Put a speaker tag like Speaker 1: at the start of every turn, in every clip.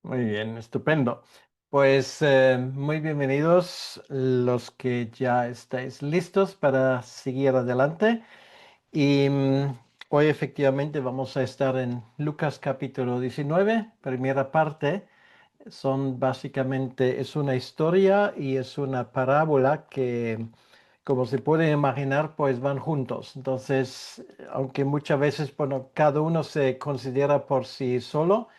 Speaker 1: Muy bien, estupendo. Pues muy bienvenidos los que ya estáis listos para seguir adelante. Y hoy efectivamente vamos a estar en Lucas capítulo 19, primera parte. Son básicamente, es una historia y es una parábola que, como se puede imaginar, pues van juntos. Entonces, aunque muchas veces, bueno, cada uno se considera por sí solo.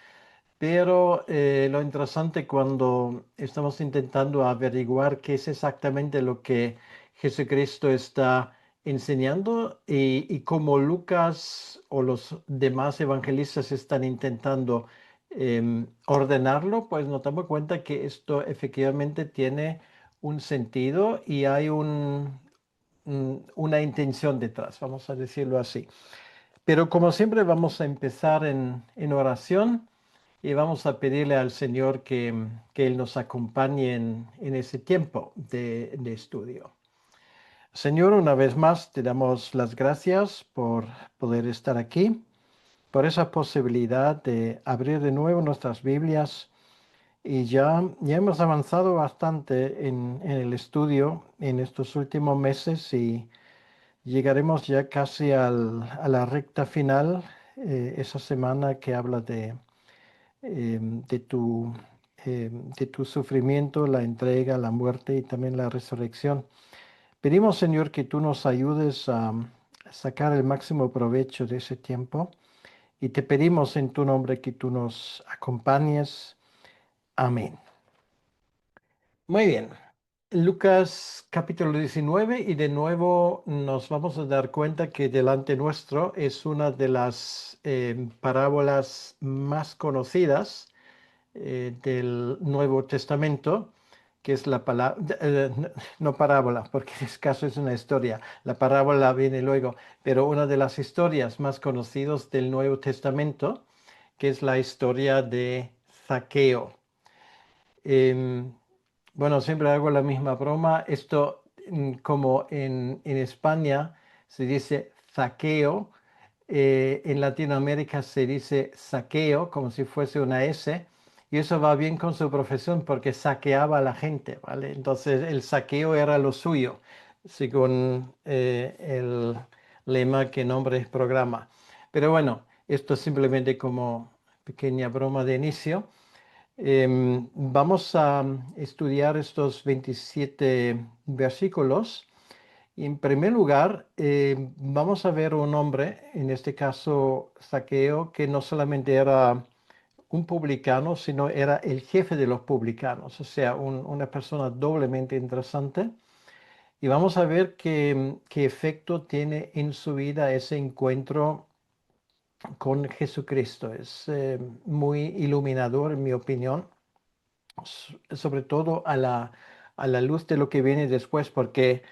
Speaker 1: Pero lo interesante cuando estamos intentando averiguar qué es exactamente lo que Jesucristo está enseñando y cómo Lucas o los demás evangelistas están intentando ordenarlo, pues nos damos cuenta que esto efectivamente tiene un sentido y hay una intención detrás, vamos a decirlo así. Pero como siempre vamos a empezar en oración. Y vamos a pedirle al Señor que Él nos acompañe en ese tiempo de estudio. Señor, una vez más te damos las gracias por poder estar aquí, por esa posibilidad de abrir de nuevo nuestras Biblias. Y ya hemos avanzado bastante en el estudio en estos últimos meses y llegaremos ya casi a la recta final, esa semana que habla de tu, de tu sufrimiento, la entrega, la muerte y también la resurrección. Pedimos, Señor, que tú nos ayudes a sacar el máximo provecho de ese tiempo y te pedimos en tu nombre que tú nos acompañes. Amén. Muy bien. Lucas capítulo 19 y de nuevo nos vamos a dar cuenta que delante nuestro es una de las parábolas más conocidas del Nuevo Testamento, que es la palabra, no parábola, porque en este caso es una historia, la parábola viene luego, pero una de las historias más conocidas del Nuevo Testamento, que es la historia de Zaqueo. Em, bueno, siempre hago la misma broma. Esto, como en España se dice zaqueo, en Latinoamérica se dice saqueo, como si fuese una S, y eso va bien con su profesión porque saqueaba a la gente, ¿vale? Entonces el saqueo era lo suyo, según el lema que nombre es programa. Pero bueno, esto es simplemente como pequeña broma de inicio. Vamos a estudiar estos 27 versículos. Y en primer lugar, vamos a ver un hombre, en este caso Zaqueo, que no solamente era un publicano, sino era el jefe de los publicanos, o sea, una persona doblemente interesante. Y vamos a ver qué efecto tiene en su vida ese encuentro con Jesucristo. Es muy iluminador, en mi opinión, sobre todo a la luz de lo que viene después, porque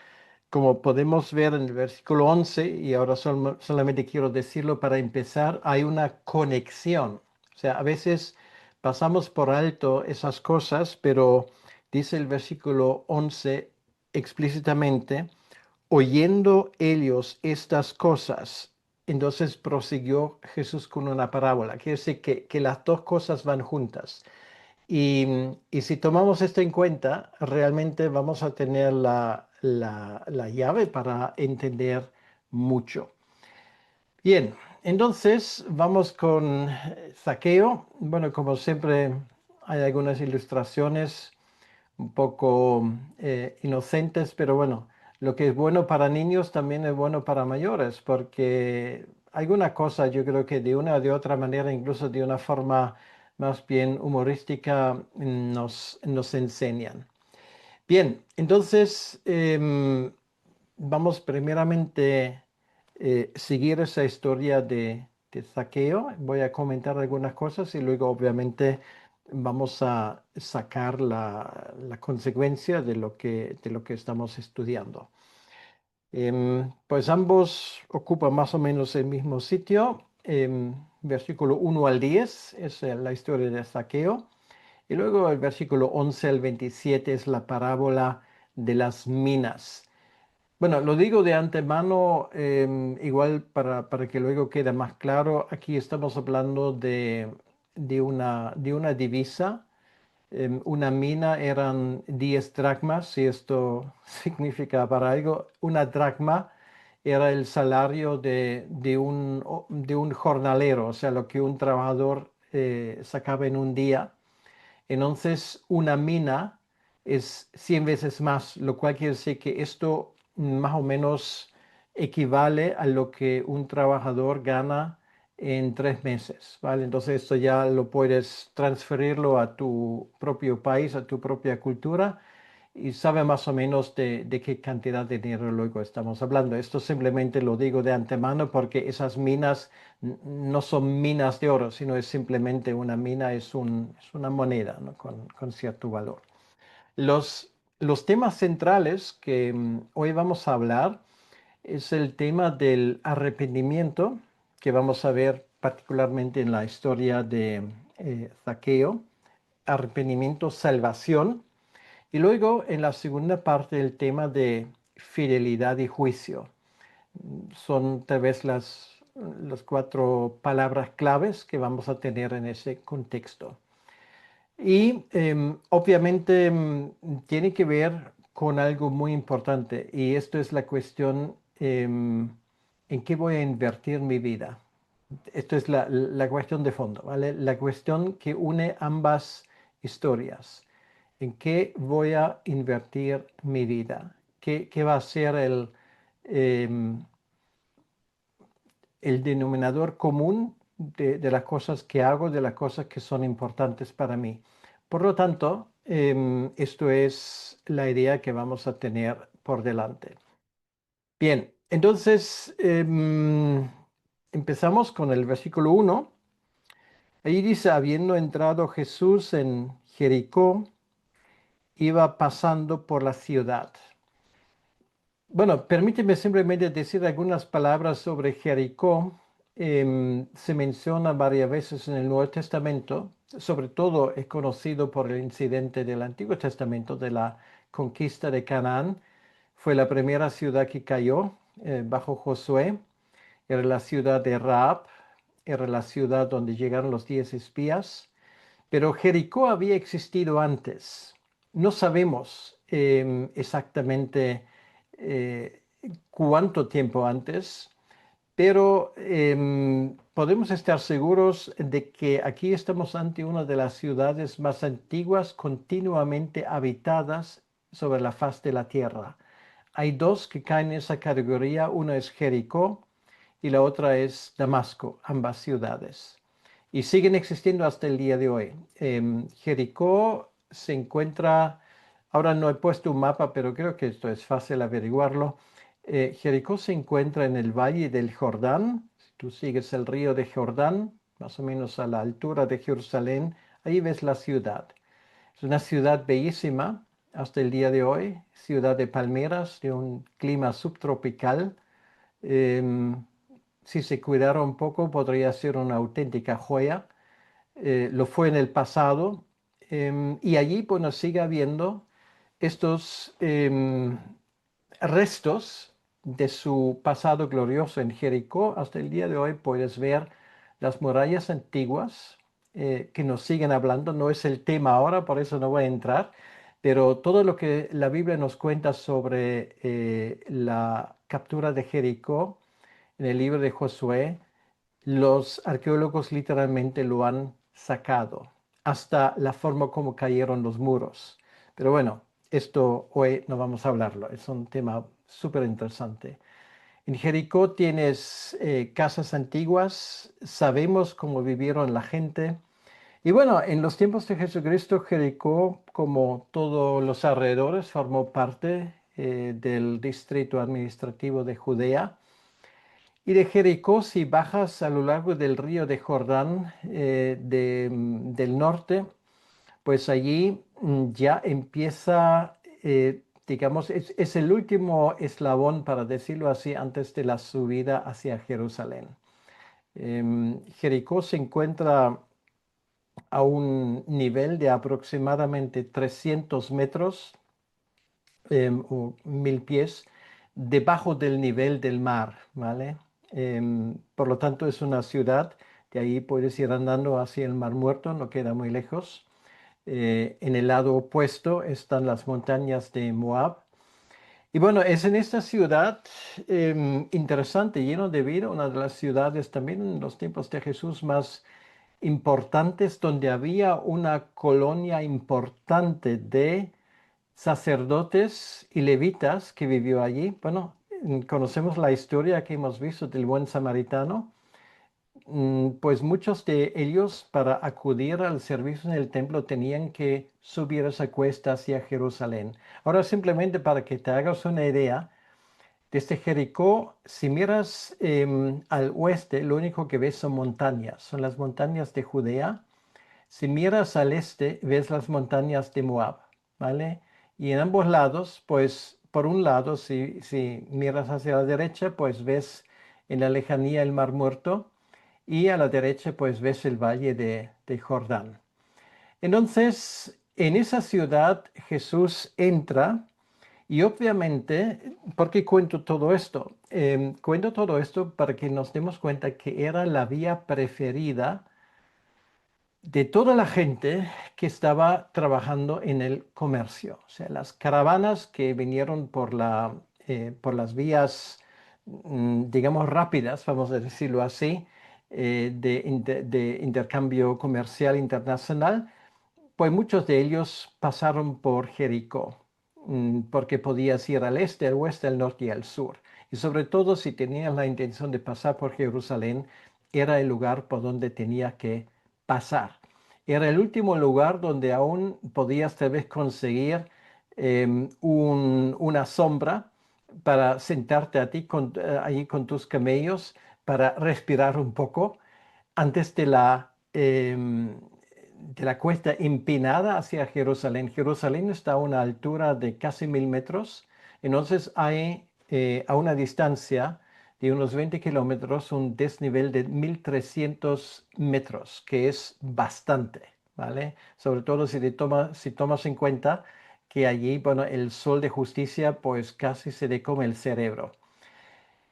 Speaker 1: como podemos ver en el versículo 11, y ahora solamente quiero decirlo para empezar, hay una conexión. O sea, a veces pasamos por alto esas cosas, pero dice el versículo 11 explícitamente, oyendo ellos estas cosas. Entonces prosiguió Jesús con una parábola. Quiere decir que las dos cosas van juntas. Y si tomamos esto en cuenta, realmente vamos a tener la llave para entender mucho. Bien, entonces vamos con Zaqueo. Bueno, como siempre, hay algunas ilustraciones un poco inocentes, pero bueno, lo que es bueno para niños también es bueno para mayores, porque alguna cosa yo creo que de una o de otra manera, incluso de una forma más bien humorística, nos enseñan. Bien, entonces vamos primeramente seguir esa historia de Zaqueo. Voy a comentar algunas cosas y luego obviamente vamos a sacar la consecuencia de lo que estamos estudiando. Pues ambos ocupan más o menos el mismo sitio. Versículo 1 al 10 es la historia de Zaqueo. Y luego el versículo 11 al 27 es la parábola de las minas. Bueno, lo digo de antemano, igual para que luego quede más claro, aquí estamos hablando de una divisa. Una mina eran 10 dracmas, si esto significa para algo. Una dracma era el salario de un jornalero, o sea, lo que un trabajador sacaba en un día. Entonces, una mina es 100 veces más, lo cual quiere decir que esto más o menos equivale a lo que un trabajador gana en 3 meses, ¿vale? Entonces, esto ya lo puedes transferirlo a tu propio país, a tu propia cultura y sabe más o menos de qué cantidad de dinero luego estamos hablando. Esto simplemente lo digo de antemano porque esas minas no son minas de oro, sino es simplemente una mina, es una moneda, ¿no? con cierto valor. Los temas centrales que hoy vamos a hablar es el tema del arrepentimiento, que vamos a ver particularmente en la historia de Zaqueo, arrepentimiento, salvación, y luego en la segunda parte el tema de fidelidad y juicio. Son tal vez las 4 palabras claves que vamos a tener en ese contexto. Y obviamente tiene que ver con algo muy importante y esto es la cuestión en qué voy a invertir mi vida. Esto es la cuestión de fondo, ¿vale? La cuestión que une ambas historias. ¿En qué voy a invertir mi vida? ¿Qué va a ser em, el denominador común de las cosas que hago, de las cosas que son importantes para mí? Por lo tanto, esto es la idea que vamos a tener por delante. Bien, entonces empezamos con el versículo 1. Ahí dice, habiendo entrado Jesús en Jericó, iba pasando por la ciudad. Bueno, permíteme simplemente decir algunas palabras sobre Jericó. Se menciona varias veces en el Nuevo Testamento, sobre todo es conocido por el incidente del Antiguo Testamento de la conquista de Canaán. Fue la primera ciudad que cayó bajo Josué. Era la ciudad de Raab, era la ciudad donde llegaron los 10 espías. Pero Jericó había existido antes. No sabemos exactamente eh, cuánto tiempo antes, pero podemos estar seguros de que aquí estamos ante una de las ciudades más antiguas continuamente habitadas sobre la faz de la tierra. Hay dos que caen en esa categoría, una es Jericó y la otra es Damasco, ambas ciudades. Y siguen existiendo hasta el día de hoy. Jericó se encuentra, ahora no he puesto un mapa, pero creo que esto es fácil averiguarlo. Jericó se encuentra en el valle del Jordán. Si tú sigues el río de Jordán, más o menos a la altura de Jerusalén, ahí ves la ciudad. Es una ciudad bellísima hasta el día de hoy, ciudad de palmeras, de un clima subtropical. Em, si se cuidara un poco, podría ser una auténtica joya. Lo fue en el pasado. Y allí, bueno, sigue habiendo estos restos de su pasado glorioso en Jericó. Hasta el día de hoy puedes ver las murallas antiguas que nos siguen hablando. No es el tema ahora, por eso no voy a entrar, pero todo lo que la Biblia nos cuenta sobre la captura de Jericó en el libro de Josué, los arqueólogos literalmente lo han sacado, hasta la forma como cayeron los muros. Pero bueno, esto hoy no vamos a hablarlo, es un tema súper interesante. En Jericó tienes casas antiguas, sabemos cómo vivieron la gente. Y bueno, en los tiempos de Jesucristo, Jericó, como todos los alrededores, formó parte del distrito administrativo de Judea. Y de Jericó, si bajas a lo largo del río de Jordán del norte, pues allí ya empieza, digamos, es el último eslabón, para decirlo así, antes de la subida hacia Jerusalén. Jericó se encuentra a un nivel de aproximadamente 300 metros o 1000 pies debajo del nivel del mar, ¿vale? Por lo tanto, es una ciudad De ahí puedes ir andando hacia el Mar Muerto, no queda muy lejos. En el lado opuesto están las montañas de Moab. Y bueno, es en esta ciudad interesante, lleno de vida, una de las ciudades también en los tiempos de Jesús más importantes, donde había una colonia importante de sacerdotes y levitas que vivió allí. Bueno, conocemos la historia que hemos visto del buen samaritano. Pues muchos de ellos para acudir al servicio en el templo tenían que subir esa cuesta hacia Jerusalén. Ahora simplemente para que te hagas una idea, desde Jericó, si miras al oeste, lo único que ves son montañas, son las montañas de Judea. Si miras al este, ves las montañas de Moab, ¿vale? Y en ambos lados, pues por un lado, si miras hacia la derecha, pues ves en la lejanía el Mar Muerto y a la derecha, pues ves el valle de Jordán. Entonces, en esa ciudad Jesús entra y obviamente, ¿por qué cuento todo esto? Cuento todo esto para que nos demos cuenta que era la vía preferida de toda la gente que estaba trabajando en el comercio. O sea, las caravanas que vinieron por las vías, digamos, rápidas, vamos a decirlo así, de intercambio comercial internacional, pues muchos de ellos pasaron por Jericó, porque podías ir al este, al oeste, al norte y al sur. Y sobre todo si tenías la intención de pasar por Jerusalén, era el lugar por donde tenías que pasar. Era el último lugar donde aún podías tal vez conseguir una sombra para sentarte allí con tus camellos, para respirar un poco antes de la cuesta empinada hacia Jerusalén. Jerusalén está a una altura de casi 1000 metros, entonces hay a una distancia de unos 20 kilómetros un desnivel de 1300 metros, que es bastante, ¿vale? Sobre todo si tomas en cuenta que allí, bueno, el sol de justicia pues casi se le come el cerebro.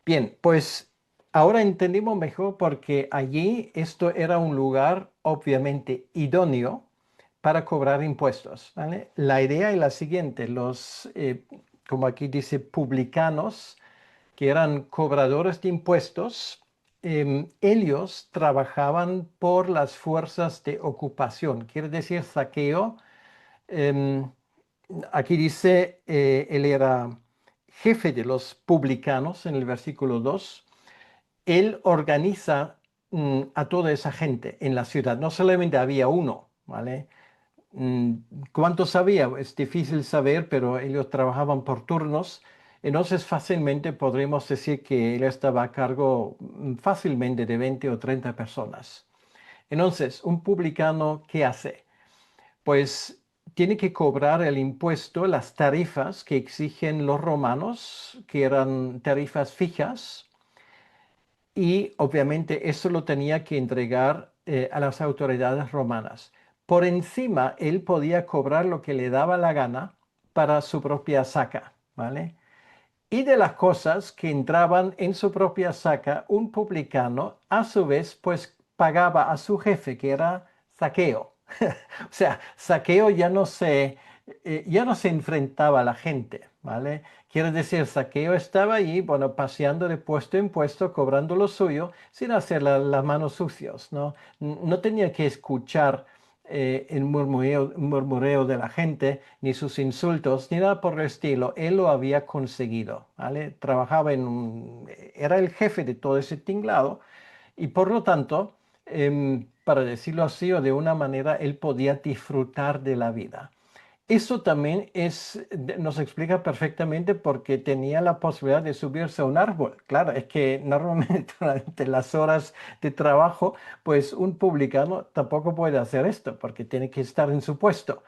Speaker 1: Bien, pues ahora entendimos mejor porque allí esto era un lugar obviamente idóneo para cobrar impuestos, ¿vale? La idea es la siguiente, como aquí dice, publicanos, que eran cobradores de impuestos, ellos trabajaban por las fuerzas de ocupación, quiere decir saqueo. em, Aquí dice, él era jefe de los publicanos en el versículo 2. Él organiza a toda esa gente en la ciudad. No solamente había uno, ¿vale? Mm, ¿Cuántos había? Es difícil saber, pero ellos trabajaban por turnos. Entonces fácilmente podríamos decir que él estaba a cargo fácilmente de 20 o 30 personas. Entonces, un publicano, ¿qué hace? Pues tiene que cobrar el impuesto, las tarifas que exigen los romanos, que eran tarifas fijas, y obviamente eso lo tenía que entregar a las autoridades romanas. Por encima, él podía cobrar lo que le daba la gana para su propia saca, ¿vale? Y de las cosas que entraban en su propia saca, un publicano a su vez pues pagaba a su jefe, que era Zaqueo. O sea, Zaqueo ya no se enfrentaba a la gente, ¿vale? Quiere decir, Zaqueo estaba allí, bueno, paseando de puesto en puesto, cobrando lo suyo, sin hacer las manos sucias, ¿no? No tenía que escuchar el murmureo de la gente, ni sus insultos, ni nada por el estilo. Él lo había conseguido, ¿vale? Era el jefe de todo ese tinglado y por lo tanto, para decirlo así o de una manera, él podía disfrutar de la vida. Eso también nos explica perfectamente por qué tenía la posibilidad de subirse a un árbol. Claro, es que normalmente durante las horas de trabajo, pues un publicano tampoco puede hacer esto porque tiene que estar en su puesto.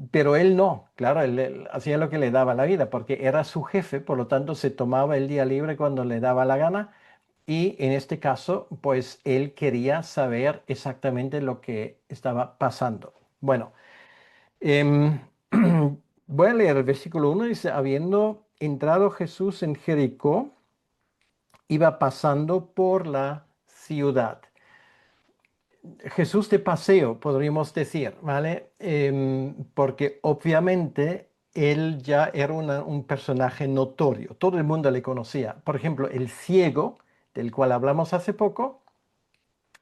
Speaker 1: Pero él no, claro, él hacía lo que le daba la vida porque era su jefe, por lo tanto se tomaba el día libre cuando le daba la gana y en este caso, pues él quería saber exactamente lo que estaba pasando. Bueno. Em, Voy a leer el versículo 1, dice, habiendo entrado Jesús en Jericó, iba pasando por la ciudad. Jesús de paseo, podríamos decir, ¿vale? Porque obviamente él ya era un personaje notorio, todo el mundo le conocía. Por ejemplo, el ciego, del cual hablamos hace poco,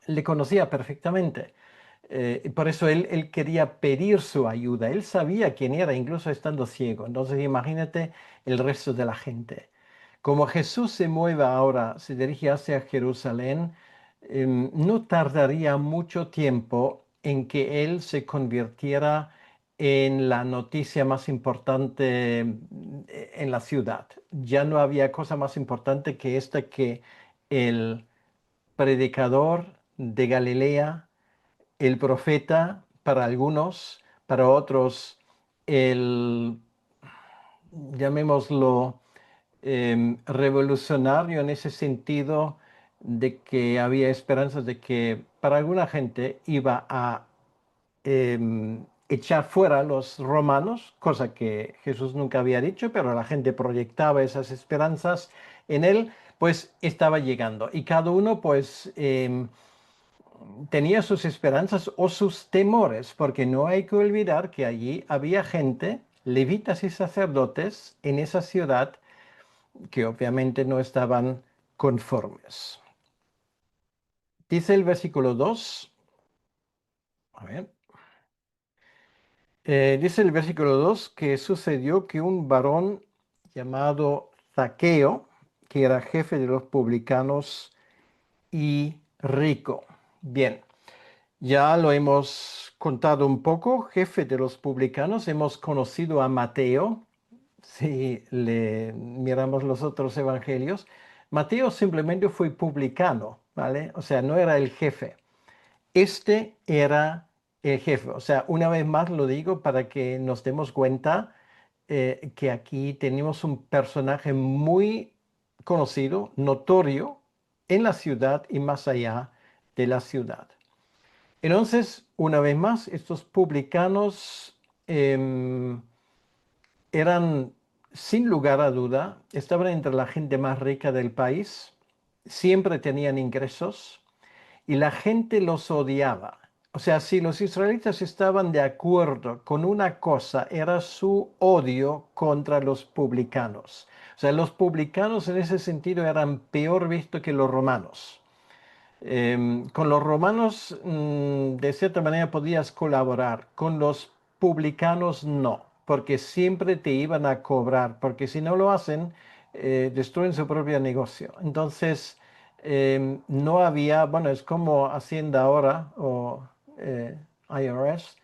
Speaker 1: le conocía perfectamente. Y por eso él quería pedir su ayuda. Él sabía quién era, incluso estando ciego. Entonces imagínate el resto de la gente. Como Jesús se mueve ahora, se dirige hacia Jerusalén, no tardaría mucho tiempo en que él se convirtiera en la noticia más importante en la ciudad. Ya no había cosa más importante que esta que el predicador de Galilea, el profeta para algunos, para otros el, llamémoslo, revolucionario en ese sentido de que había esperanzas de que para alguna gente iba a echar fuera a los romanos, cosa que Jesús nunca había dicho, pero la gente proyectaba esas esperanzas en él, pues estaba llegando. Y cada uno pues tenía sus esperanzas o sus temores, porque no hay que olvidar que allí había gente, levitas y sacerdotes, en esa ciudad que obviamente no estaban conformes. Dice el versículo 2, a ver, dice el versículo 2 que sucedió que un varón llamado Zaqueo, que era jefe de los publicanos y rico. Bien, ya lo hemos contado un poco, jefe de los publicanos, hemos conocido a Mateo, si le miramos los otros evangelios. Mateo simplemente fue publicano, ¿vale? O sea, no era el jefe. Este era el jefe. O sea, una vez más lo digo para que nos demos cuenta que aquí tenemos un personaje muy conocido, notorio, en la ciudad y más allá de la ciudad. Entonces, una vez más, estos publicanos eran, sin lugar a duda, estaban entre la gente más rica del país, siempre tenían ingresos y la gente los odiaba. O sea, si los israelitas estaban de acuerdo con una cosa, era su odio contra los publicanos. O sea, los publicanos en ese sentido eran peor vistos que los romanos. Con los romanos, de cierta manera, podías colaborar. Con los publicanos, no, porque siempre te iban a cobrar, porque si no lo hacen, destruyen su propio negocio. Entonces, no había, bueno, es como Hacienda ahora o IRS.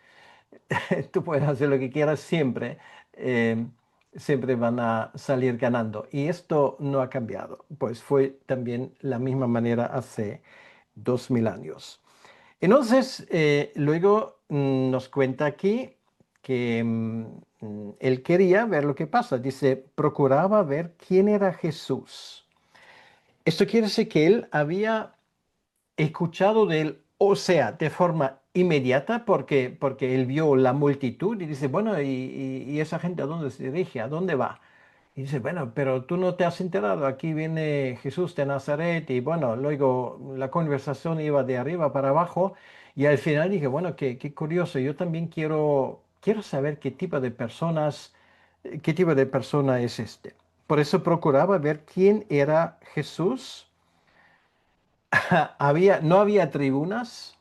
Speaker 1: Tú puedes hacer lo que quieras siempre. em, Siempre van a salir ganando. Y esto no ha cambiado, pues fue también la misma manera hace 2000 años. Entonces, luego nos cuenta aquí que él quería ver lo que pasa. Dice, procuraba ver quién era Jesús. Esto quiere decir que él había escuchado de él, o sea, de forma inmediata, porque él vio la multitud y dice, bueno, ¿y esa gente a dónde se dirige? ¿A dónde va? Y dice, bueno, pero tú no te has enterado, aquí viene Jesús de Nazaret y bueno, luego la conversación iba de arriba para abajo y al final dije, bueno, qué curioso, yo también quiero saber qué tipo de personas, qué tipo de persona es este. Por eso procuraba ver quién era Jesús. No había tribunas,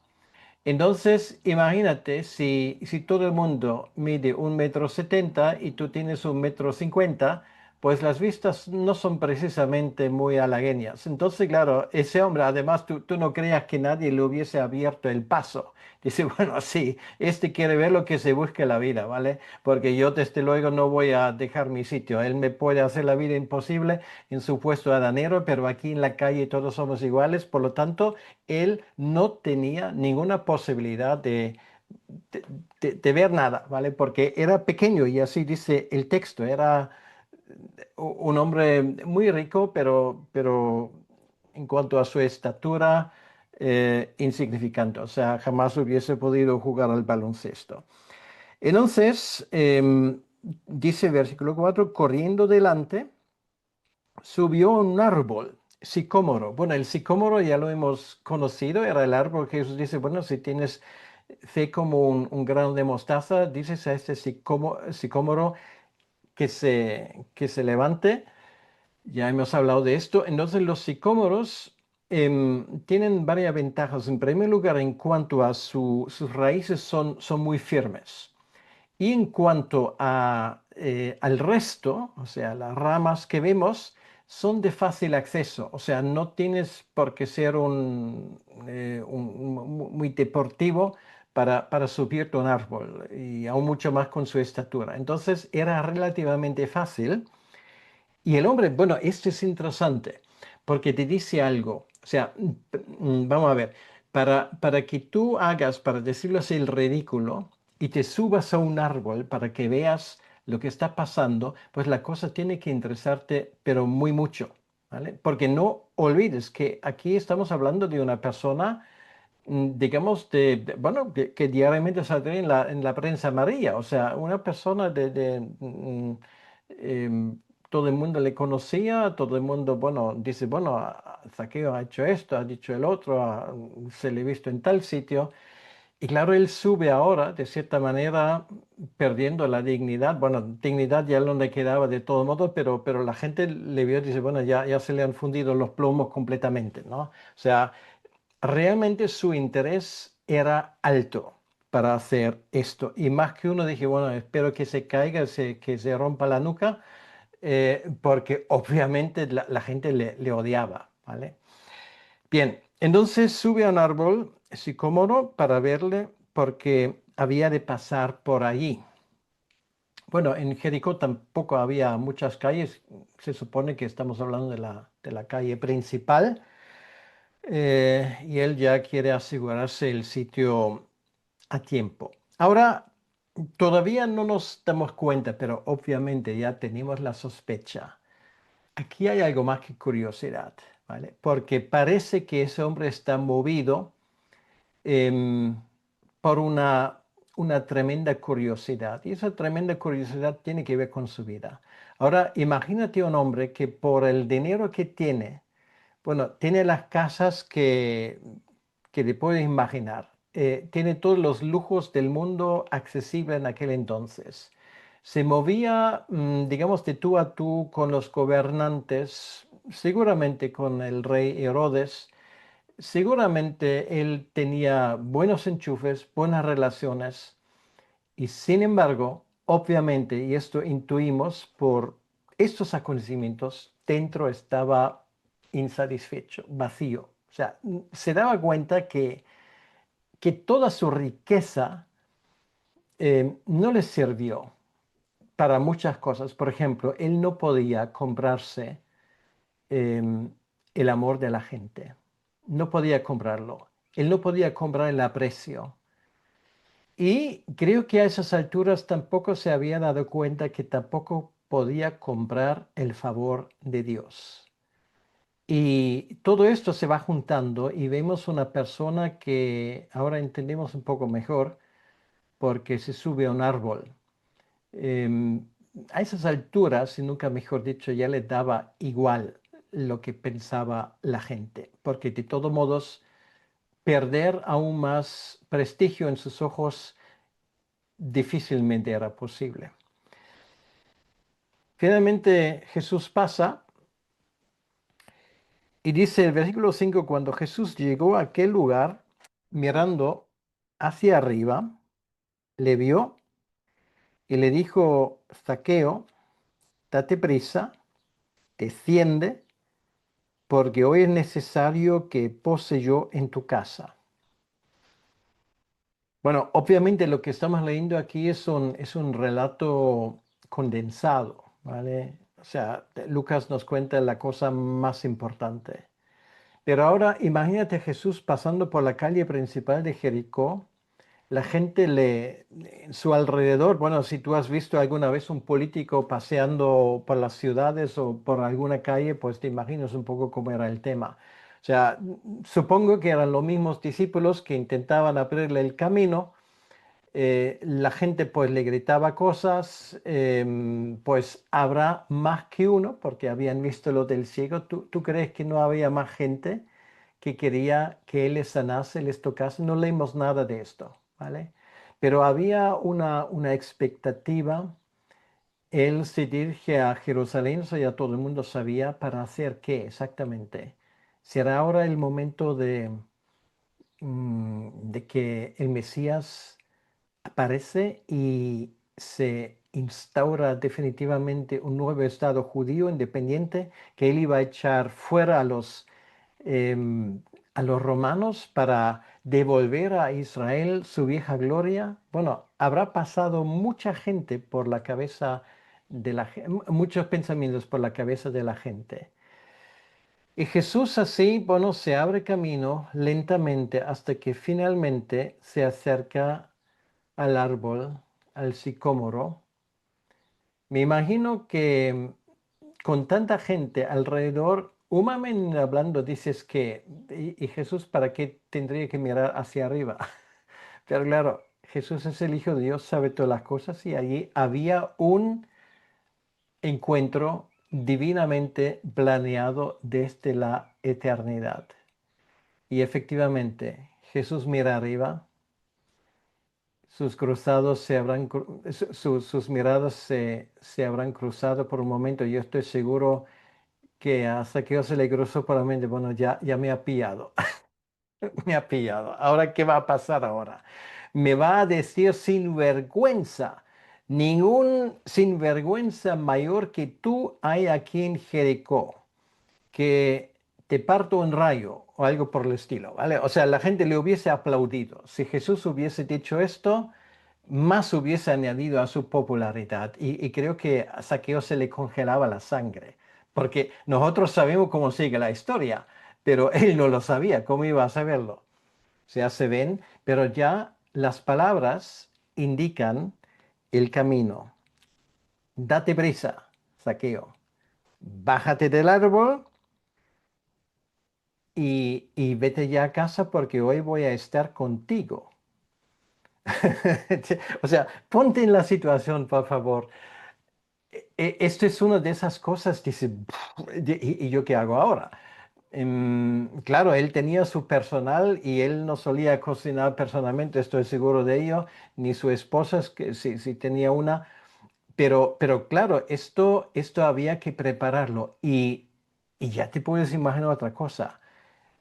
Speaker 1: entonces, imagínate si todo el mundo mide 1,70 m y tú tienes 1,50 m, pues las vistas no son precisamente muy halagüeñas. Entonces, claro, ese hombre, además, tú no creas que nadie le hubiese abierto el paso. Dice, bueno, sí, este quiere ver lo que se busque la vida, ¿vale? Porque yo desde luego no voy a dejar mi sitio. Él me puede hacer la vida imposible en su puesto adanero, pero aquí en la calle todos somos iguales. Por lo tanto, él no tenía ninguna posibilidad de, de ver nada, ¿vale? Porque era pequeño y así dice el texto, era un hombre muy rico, pero en cuanto a su estatura, insignificante. O sea, jamás hubiese podido jugar al baloncesto. Entonces, dice versículo 4, corriendo delante, subió a un árbol sicómoro. Bueno, el sicómoro ya lo hemos conocido, era el árbol que Jesús dice, bueno, si tienes fe como un grano de mostaza, dices a este sicómoro que se levante. Ya hemos hablado de esto. Entonces, los sicómoros tienen varias ventajas. En primer lugar, en cuanto a sus raíces son muy firmes. Y en cuanto al resto, o sea, las ramas que vemos, son de fácil acceso. O sea, no tienes por qué ser muy deportivo para subirte a un árbol, y aún mucho más con su estatura. Entonces, era relativamente fácil. Y el hombre, bueno, esto es interesante porque te dice algo. O sea, vamos a ver, para que tú hagas, para decirlo así, el ridículo y te subas a un árbol para que veas lo que está pasando, pues la cosa tiene que interesarte, pero muy mucho, ¿vale? Porque no olvides que aquí estamos hablando de una persona, digamos, bueno, que diariamente saldría en la prensa amarilla. O sea, una persona todo el mundo le conocía, todo el mundo, bueno, dice, bueno, Zaqueo ha hecho esto, ha dicho el otro, se le ha visto en tal sitio. Y claro, él sube ahora, de cierta manera, perdiendo la dignidad. Bueno, dignidad ya no le quedaba de todo modo, pero la gente le vio y dice, bueno, ya se le han fundido los plomos completamente, ¿no? O sea, realmente su interés era alto para hacer esto. Y más que uno dije, bueno, espero que se caiga, que se rompa la nuca, porque obviamente la gente le odiaba, ¿vale? Bien, entonces sube a un árbol sicómoro para verle porque había de pasar por allí. Bueno, en Jericó tampoco había muchas calles, se supone que estamos hablando de la calle principal, y él ya quiere asegurarse el sitio a tiempo. Ahora, todavía no nos damos cuenta, pero obviamente ya tenemos la sospecha. Aquí hay algo más que curiosidad, ¿vale? Porque parece que ese hombre está movido em, por una tremenda curiosidad. Y esa tremenda curiosidad tiene que ver con su vida. Ahora, imagínate un hombre que por el dinero que tiene, bueno, tiene las casas que te puedes imaginar. Tiene todos los lujos del mundo accesible en aquel entonces. Se movía, digamos, de tú a tú con los gobernantes, seguramente con el rey Herodes. Seguramente él tenía buenos enchufes, buenas relaciones, y sin embargo, obviamente, y esto intuimos por estos acontecimientos, dentro estaba insatisfecho, vacío. O sea, se daba cuenta que toda su riqueza no le sirvió para muchas cosas. Por ejemplo, él no podía comprarse em, el amor de la gente. No podía comprarlo. Él no podía comprar el aprecio. Y creo que a esas alturas tampoco se había dado cuenta que tampoco podía comprar el favor de Dios. Y todo esto se va juntando y vemos una persona que ahora entendemos un poco mejor porque se sube a un árbol. Em, a esas alturas, y nunca mejor dicho, ya le daba igual lo que pensaba la gente, porque de todos modos, perder aún más prestigio en sus ojos difícilmente era posible. Finalmente Jesús pasa y dice el versículo 5: cuando Jesús llegó a aquel lugar, mirando hacia arriba, le vio y le dijo: Zaqueo, date prisa, desciende, porque hoy es necesario que pose yo en tu casa. Bueno, obviamente lo que estamos leyendo aquí es un relato condensado, ¿vale? O sea, Lucas nos cuenta la cosa más importante. Pero ahora imagínate a Jesús pasando por la calle principal de Jericó, la gente en su alrededor. Bueno, si tú has visto alguna vez un político paseando por las ciudades o por alguna calle, pues te imaginas un poco cómo era el tema. O sea, supongo que eran los mismos discípulos que intentaban abrirle el camino, La gente pues le gritaba cosas, pues habrá más que uno, porque habían visto lo del ciego. ¿Tú crees que no había más gente que quería que él les sanase, les tocase? No leímos nada de esto, ¿vale? Pero había una expectativa. Él se dirige a Jerusalén, eso ya todo el mundo sabía, ¿para hacer qué exactamente? ¿Será ahora el momento de que el Mesías aparece y se instaura definitivamente un nuevo Estado judío independiente, que él iba a echar fuera a los romanos para devolver a Israel su vieja gloria? Bueno, habrá pasado mucha gente por la cabeza de muchos pensamientos por la cabeza de la gente. Y Jesús así, bueno, se abre camino lentamente hasta que finalmente se acerca al árbol, al sicómoro. Me imagino que con tanta gente alrededor, humanamente hablando, dices que, y Jesús, ¿para qué tendría que mirar hacia arriba? Pero claro, Jesús es el Hijo de Dios, sabe todas las cosas y allí había un encuentro divinamente planeado desde la eternidad. Y efectivamente, Jesús mira arriba, sus cruzados se habrán, sus miradas se habrán cruzado por un momento. Yo estoy seguro que a Saqueo se le cruzó por la mente, bueno, ya me ha pillado, me ha pillado. Ahora, ¿qué va a pasar ahora? Me va a decir sin vergüenza, ningún sinvergüenza mayor que tú hay aquí en Jericó, que te parto un rayo o algo por el estilo, ¿vale? O sea, la gente le hubiese aplaudido. Si Jesús hubiese dicho esto, más hubiese añadido a su popularidad. Y creo que a Saqueo se le congelaba la sangre, porque nosotros sabemos cómo sigue la historia, pero él no lo sabía, ¿cómo iba a saberlo? O sea, se ven, pero ya las palabras indican el camino. Date prisa, Saqueo, bájate del árbol y vete ya a casa porque hoy voy a estar contigo. O sea, ponte en la situación, por favor. Esto es una de esas cosas, dice, ¿y yo qué hago ahora? Claro, él tenía su personal y él no solía cocinar personalmente, estoy seguro de ello, ni su esposa, es que sí tenía una, pero claro, esto había que prepararlo y ya te puedes imaginar otra cosa.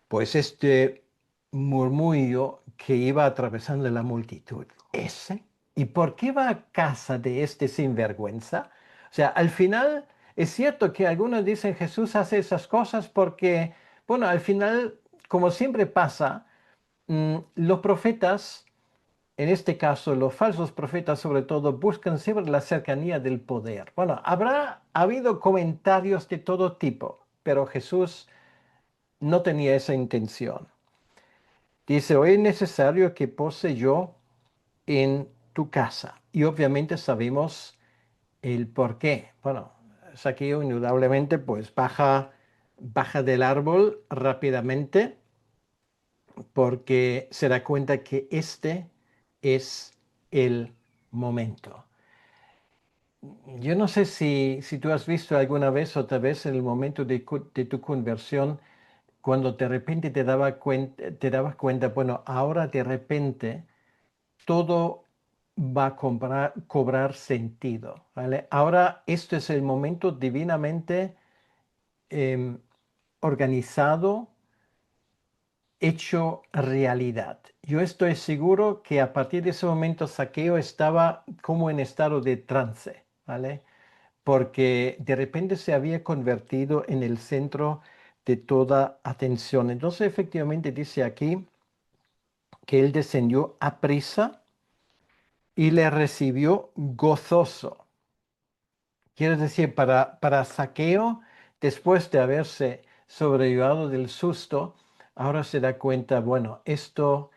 Speaker 1: Pues este murmullo que iba atravesando la multitud, ese, ¿y por qué va a casa de este sinvergüenza? O sea, al final es cierto que algunos dicen Jesús hace esas cosas porque, bueno, al final, como siempre pasa, los profetas, en este caso los falsos profetas sobre todo, buscan siempre la cercanía del poder. Bueno, habrá habido comentarios de todo tipo, pero Jesús no tenía esa intención. Dice, hoy es necesario que pose yo en tu casa. Y obviamente sabemos el por qué. Bueno, Saqueo indudablemente pues baja del árbol rápidamente porque se da cuenta que este es el momento. Yo no sé si tú has visto alguna vez otra vez en el momento de tu conversión, cuando de repente te dabas cuenta, bueno, ahora de repente todo va a cobrar sentido, ¿vale? Ahora esto es el momento divinamente em, organizado, hecho realidad. Yo estoy seguro que a partir de ese momento Saqueo estaba como en estado de trance, ¿vale? Porque de repente se había convertido en el centro de toda atención. Entonces, efectivamente dice aquí que él descendió a prisa y le recibió gozoso. Quiere decir, para Saqueo, después de haberse sobrellevado del susto, ahora se da cuenta, bueno, esto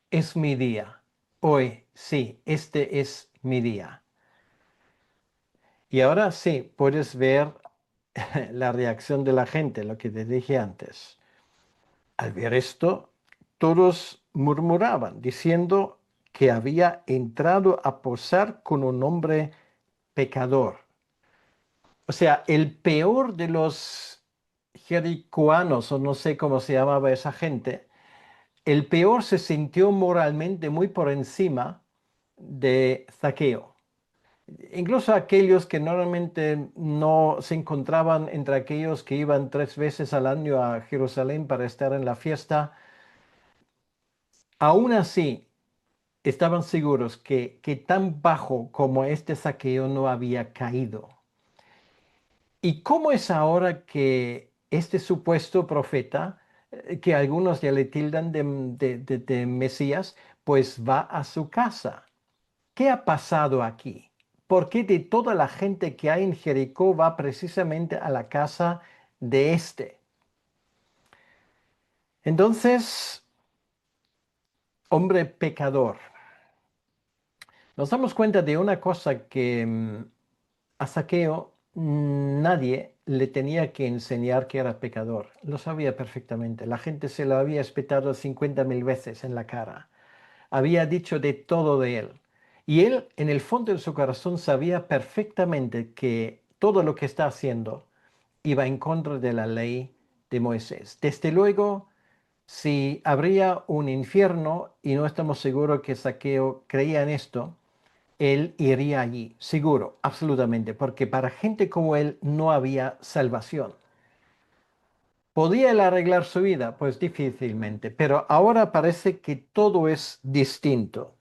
Speaker 1: es mi día. Hoy, sí, este es mi día. Y ahora sí, puedes ver la reacción de la gente, lo que te dije antes. Al ver esto, todos murmuraban, diciendo, que había entrado a posar con un hombre pecador. O sea, el peor de los jericoanos, o no sé cómo se llamaba esa gente, el peor se sintió moralmente muy por encima de Zaqueo. Incluso aquellos que normalmente no se encontraban entre aquellos que iban 3 veces al año a Jerusalén para estar en la fiesta, aún así estaban seguros que tan bajo como este Zaqueo no había caído. ¿Y cómo es ahora que este supuesto profeta, que algunos ya le tildan de Mesías, pues va a su casa? ¿Qué ha pasado aquí? ¿Por qué de toda la gente que hay en Jericó va precisamente a la casa de este? Entonces, hombre pecador, nos damos cuenta de una cosa que a Zaqueo nadie le tenía que enseñar que era pecador. Lo sabía perfectamente. La gente se lo había espetado 50.000 veces en la cara. Había dicho de todo de él. Y él, en el fondo de su corazón, sabía perfectamente que todo lo que está haciendo iba en contra de la ley de Moisés. Desde luego, si habría un infierno, y no estamos seguros que Zaqueo creía en esto, él iría allí, seguro, absolutamente, porque para gente como él no había salvación. ¿Podía él arreglar su vida? Pues difícilmente, pero ahora parece que todo es distinto.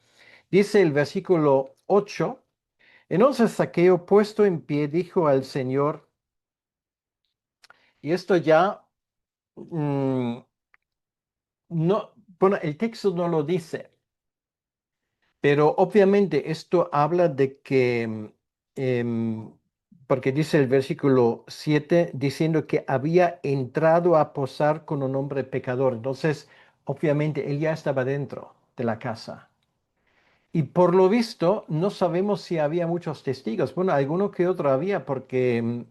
Speaker 1: Dice el versículo 8, entonces Zaqueo, puesto en pie, dijo al Señor, y esto ya, no, bueno, el texto no lo dice, pero obviamente esto habla de que, em, porque dice el versículo 7, diciendo que había entrado a posar con un hombre pecador. Entonces, obviamente, él ya estaba dentro de la casa. Y por lo visto, no sabemos si había muchos testigos. Bueno, alguno que otro había, porque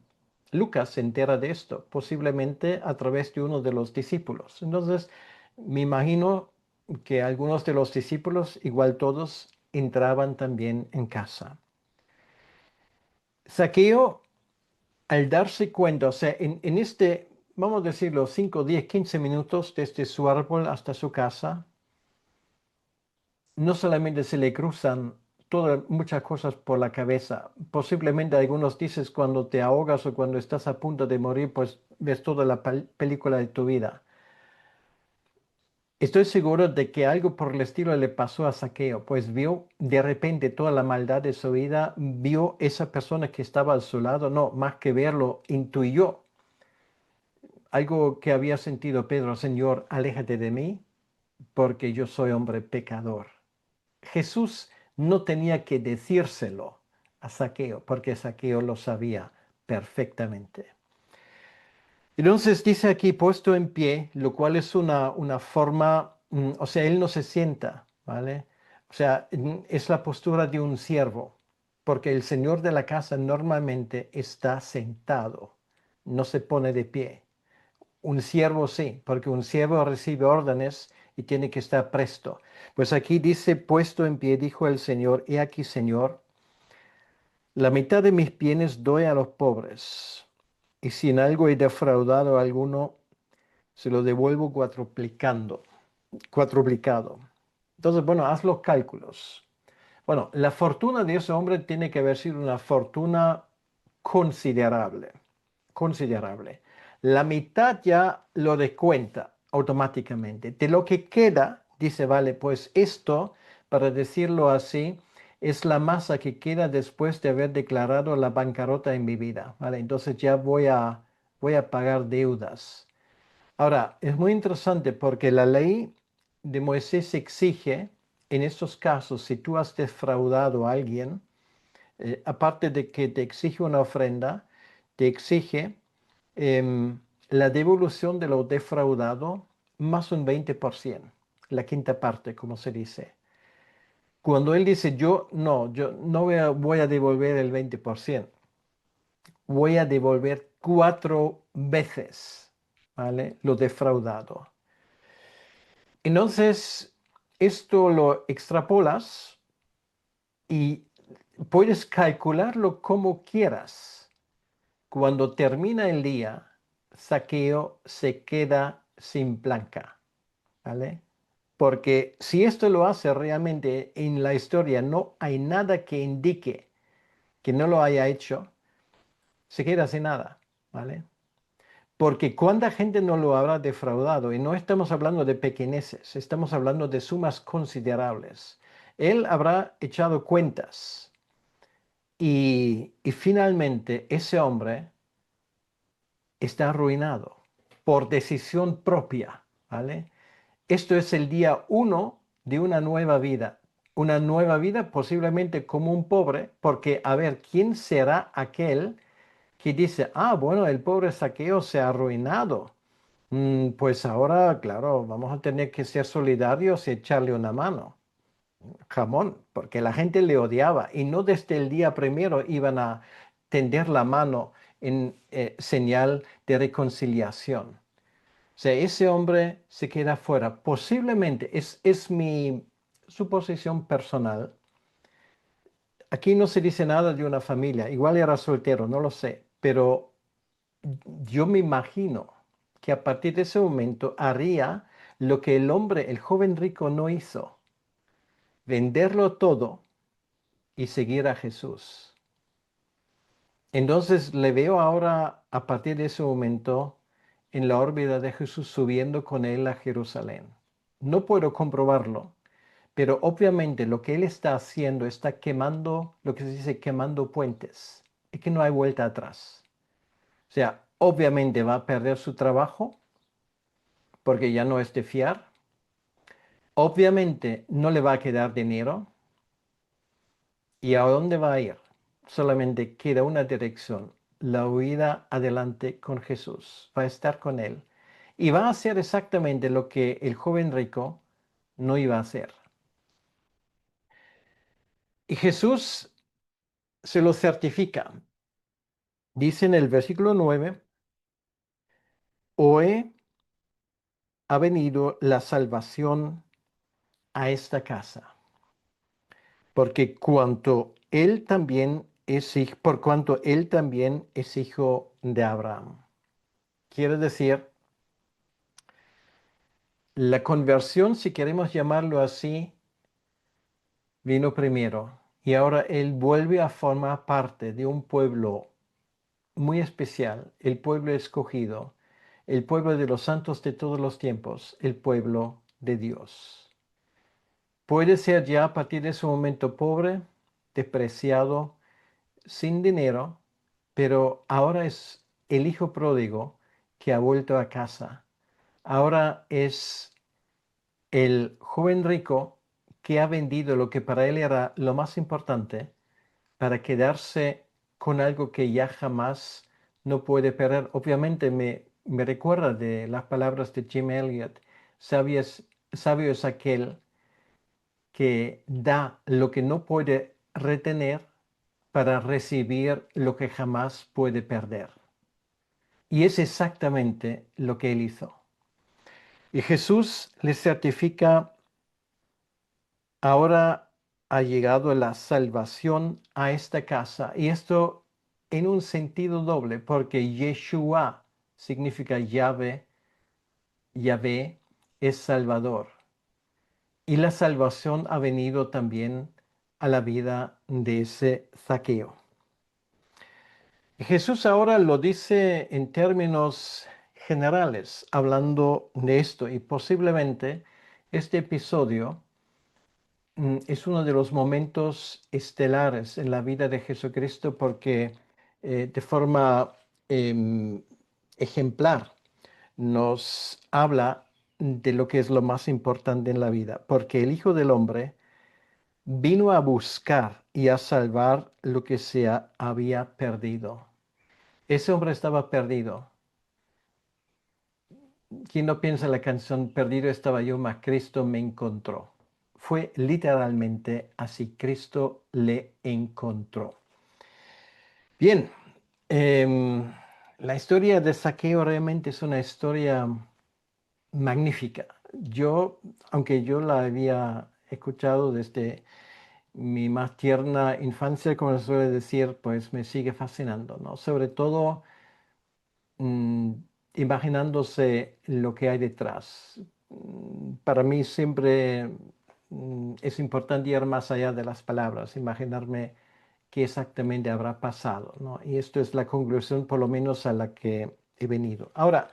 Speaker 1: Lucas se entera de esto, posiblemente a través de uno de los discípulos. Entonces, me imagino que algunos de los discípulos, igual todos, entraban también en casa. Zaqueo, al darse cuenta, o sea, en este, vamos a decirlo, 5, 10, 15 minutos desde su árbol hasta su casa, no solamente se le cruzan muchas cosas por la cabeza. Posiblemente algunos dices cuando te ahogas o cuando estás a punto de morir, pues ves toda la película de tu vida. Estoy seguro de que algo por el estilo le pasó a Zaqueo, pues vio de repente toda la maldad de su vida, vio esa persona que estaba a su lado, no, más que verlo, intuyó algo que había sentido Pedro, Señor, aléjate de mí, porque yo soy hombre pecador. Jesús no tenía que decírselo a Zaqueo, porque Zaqueo lo sabía perfectamente. Entonces dice aquí puesto en pie, lo cual es una forma, o sea, él no se sienta, ¿vale? O sea, es la postura de un siervo, porque el señor de la casa normalmente está sentado, no se pone de pie. Un siervo sí, porque un siervo recibe órdenes y tiene que estar presto. Pues aquí dice, puesto en pie, dijo el Señor, he aquí, Señor, la mitad de mis bienes doy a los pobres, y si en algo he defraudado a alguno, se lo devuelvo cuatruplicado. Entonces, bueno, haz los cálculos. Bueno, la fortuna de ese hombre tiene que haber sido una fortuna considerable, considerable. La mitad ya lo descuenta automáticamente. De lo que queda, dice, vale, pues esto, para decirlo así, es la masa que queda después de haber declarado la bancarrota en mi vida, ¿vale? Entonces ya voy a pagar deudas. Ahora, es muy interesante porque la ley de Moisés exige, en estos casos, si tú has defraudado a alguien, aparte de que te exige una ofrenda, te exige la devolución de lo defraudado más un 20%, la quinta parte, como se dice. Cuando él dice, yo no voy a devolver el 20%, voy a devolver 4 veces, ¿vale? Lo defraudado. Entonces, esto lo extrapolas y puedes calcularlo como quieras. Cuando termina el día, Zaqueo se queda sin blanca, ¿vale? Porque si esto lo hace realmente en la historia, no hay nada que indique que no lo haya hecho, se queda sin nada, ¿vale? Porque cuánta gente no lo habrá defraudado, y no estamos hablando de pequeñeces, estamos hablando de sumas considerables. Él habrá echado cuentas y finalmente ese hombre está arruinado por decisión propia, ¿vale? Esto es el día uno de una nueva vida posiblemente como un pobre, porque a ver, ¿quién será aquel que dice, ah, bueno, el pobre Saqueo se ha arruinado? Pues ahora, claro, vamos a tener que ser solidarios y echarle una mano. Jamón, porque la gente le odiaba y no desde el día primero iban a tender la mano en señal de reconciliación. O sea, ese hombre se queda fuera. Posiblemente, es mi suposición personal. Aquí no se dice nada de una familia. Igual era soltero, no lo sé. Pero yo me imagino que a partir de ese momento haría lo que el hombre, el joven rico, no hizo. Venderlo todo y seguir a Jesús. Entonces le veo ahora, a partir de ese momento, en la órbita de Jesús subiendo con él a Jerusalén. No puedo comprobarlo, pero obviamente lo que él está haciendo está quemando, lo que se dice quemando puentes. Es que no hay vuelta atrás. O sea, obviamente va a perder su trabajo porque ya no es de fiar. Obviamente no le va a quedar dinero. ¿Y a dónde va a ir? Solamente queda una dirección, la huida adelante con Jesús. Va a estar con Él. Y va a hacer exactamente lo que el joven rico no iba a hacer. Y Jesús se lo certifica. Dice en el versículo 9, hoy ha venido la salvación a esta casa, porque por cuanto él también es hijo de Abraham. Quiere decir, la conversión, si queremos llamarlo así, vino primero y ahora él vuelve a formar parte de un pueblo muy especial, el pueblo escogido, el pueblo de los santos de todos los tiempos, el pueblo de Dios. Puede ser ya a partir de ese momento pobre, despreciado, sin dinero, pero ahora es el hijo pródigo que ha vuelto a casa. Ahora es el joven rico que ha vendido lo que para él era lo más importante para quedarse con algo que ya jamás no puede perder. Obviamente me recuerda de las palabras de Jim Elliot, sabio es aquel que da lo que no puede retener para recibir lo que jamás puede perder. Y es exactamente lo que él hizo. Y Jesús le certifica, ahora ha llegado la salvación a esta casa. Y esto en un sentido doble, porque Yeshua significa Yahvé es Salvador. Y la salvación ha venido también a la vida de ese Zaqueo. Jesús ahora lo dice en términos generales, hablando de esto, y posiblemente este episodio es uno de los momentos estelares en la vida de Jesucristo porque de forma ejemplar nos habla de lo que es lo más importante en la vida, porque el Hijo del Hombre vino a buscar y a salvar lo que se había perdido. Ese hombre estaba perdido. ¿Quién no piensa en la canción Perdido estaba yo, mas Cristo me encontró? Fue literalmente así, Cristo le encontró. Bien, la historia de Saqueo realmente es una historia magnífica. yo, aunque yo la había escuchado desde mi más tierna infancia, como se suele decir, pues me sigue fascinando, ¿no? Sobre todo mm, imaginándose lo que hay detrás. Para mí siempre es importante ir más allá de las palabras, imaginarme qué exactamente habrá pasado, ¿no? Y esto es la conclusión, por lo menos, a la que he venido. Ahora,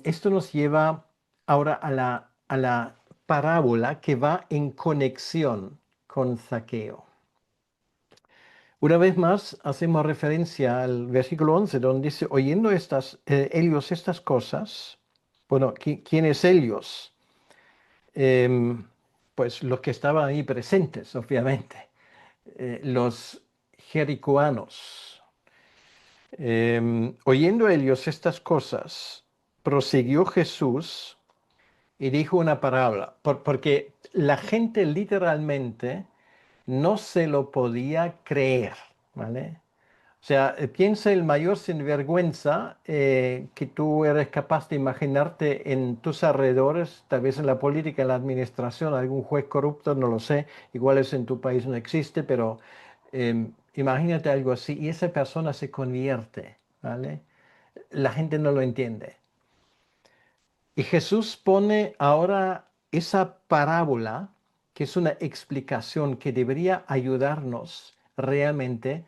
Speaker 1: esto nos lleva ahora a la parábola que va en conexión con Zaqueo. Una vez más, hacemos referencia al versículo 11, donde dice, oyendo ellos estas cosas, bueno, ¿quiénes ellos? Em, pues los que estaban ahí presentes, obviamente, los jericoanos. Oyendo ellos estas cosas, prosiguió Jesús y dijo una parábola, porque la gente literalmente no se lo podía creer, ¿vale? O sea, piensa el mayor sinvergüenza que tú eres capaz de imaginarte en tus alrededores, tal vez en la política, en la administración, algún juez corrupto, no lo sé, igual es en tu país no existe, pero imagínate algo así y esa persona se convierte, ¿vale? La gente no lo entiende. Y Jesús pone ahora esa parábola, que es una explicación que debería ayudarnos realmente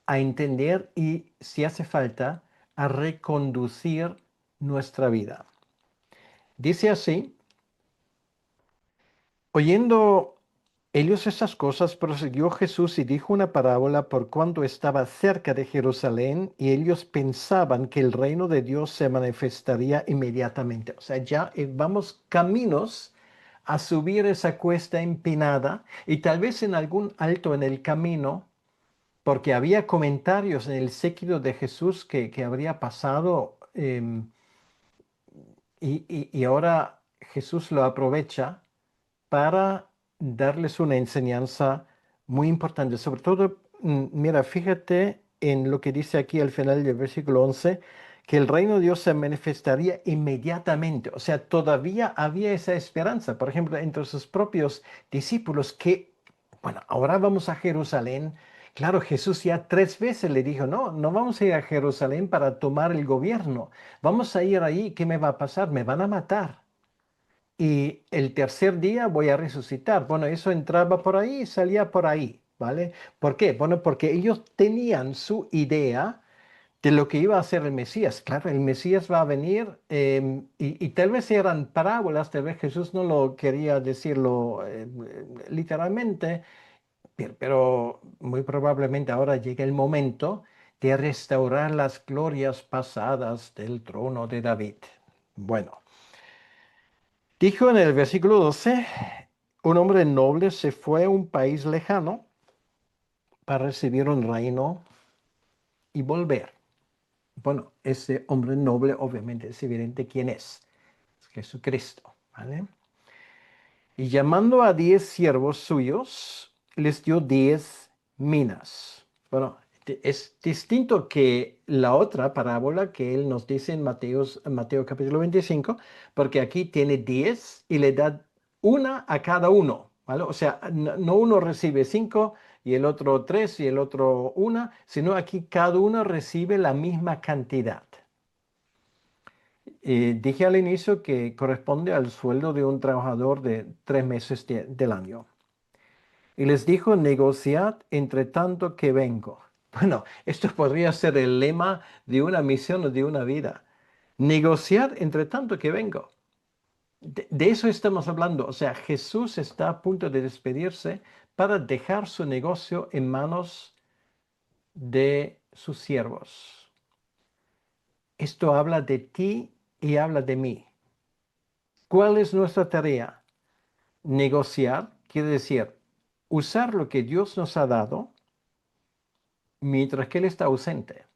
Speaker 1: a entender y, si hace falta, a reconducir nuestra vida. Dice así, oyendo ellos estas cosas, prosiguió Jesús y dijo una parábola por cuanto estaba cerca de Jerusalén y ellos pensaban que el reino de Dios se manifestaría inmediatamente. O sea, ya vamos caminos a subir esa cuesta empinada y tal vez en algún alto en el camino, porque había comentarios en el séquito de Jesús que habría pasado y ahora Jesús lo aprovecha para darles una enseñanza muy importante. Sobre todo, mira, fíjate en lo que dice aquí al final del versículo 11, que el reino de Dios se manifestaría inmediatamente. O sea, todavía había esa esperanza, por ejemplo, entre sus propios discípulos que, bueno, ahora vamos a Jerusalén. Claro, Jesús ya 3 veces le dijo, no, no vamos a ir a Jerusalén para tomar el gobierno. Vamos a ir ahí, ¿qué me va a pasar? Me van a matar y el tercer día voy a resucitar. Bueno, eso entraba por ahí y salía por ahí, ¿vale? ¿Por qué? Bueno, porque ellos tenían su idea de lo que iba a hacer el Mesías. Claro, el Mesías va a venir y tal vez eran parábolas, tal vez Jesús no lo quería decirlo literalmente, pero muy probablemente ahora llega el momento de restaurar las glorias pasadas del trono de David. Bueno. Dijo en el versículo 12, un hombre noble se fue a un país lejano para recibir un reino y volver. Bueno, ese hombre noble obviamente es evidente quién es Jesucristo, ¿vale? Y llamando a 10 siervos suyos, les dio 10 minas. Bueno, es distinto que la otra parábola que él nos dice en Mateo capítulo 25, porque aquí tiene 10 y le da una a cada uno, ¿vale? O sea, no uno recibe 5 y el otro 3 y el otro una, sino aquí cada uno recibe la misma cantidad. Dije al inicio que corresponde al sueldo de un trabajador de 3 meses del año. Y les dijo, negociad entre tanto que vengo. Bueno, esto podría ser el lema de una misión o de una vida. Negociad entre tanto que vengo. De eso estamos hablando. O sea, Jesús está a punto de despedirse para dejar su negocio en manos de sus siervos. Esto habla de ti y habla de mí. ¿Cuál es nuestra tarea? Negociar quiere decir usar lo que Dios nos ha dado mientras que Él está ausente.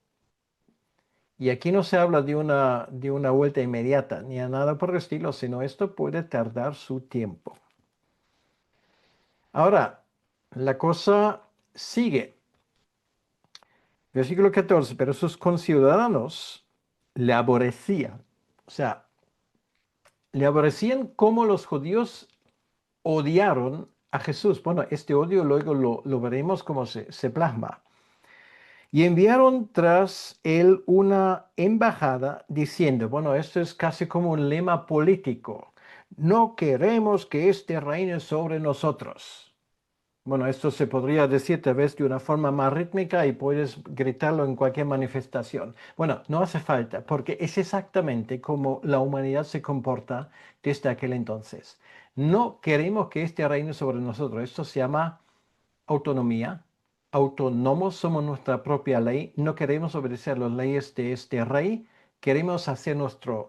Speaker 1: Y aquí no se habla de una vuelta inmediata ni a nada por el estilo, sino esto puede tardar su tiempo. Ahora, la cosa sigue. Versículo 14, pero sus conciudadanos le aborrecían. O sea, Le aborrecían como los judíos odiaron a Jesús. Bueno, este odio luego lo veremos cómo se plasma. Y enviaron tras él una embajada diciendo, bueno, esto es casi como un lema político, no queremos que este reine sobre nosotros. Bueno, esto se podría decir tal vez de una forma más rítmica y puedes gritarlo en cualquier manifestación. Bueno, no hace falta, porque es exactamente como la humanidad se comporta desde aquel entonces. No queremos que este reine sobre nosotros. Esto se llama autonomía. Autónomos somos nuestra propia ley. No queremos obedecer las leyes de este rey. Queremos hacer nuestro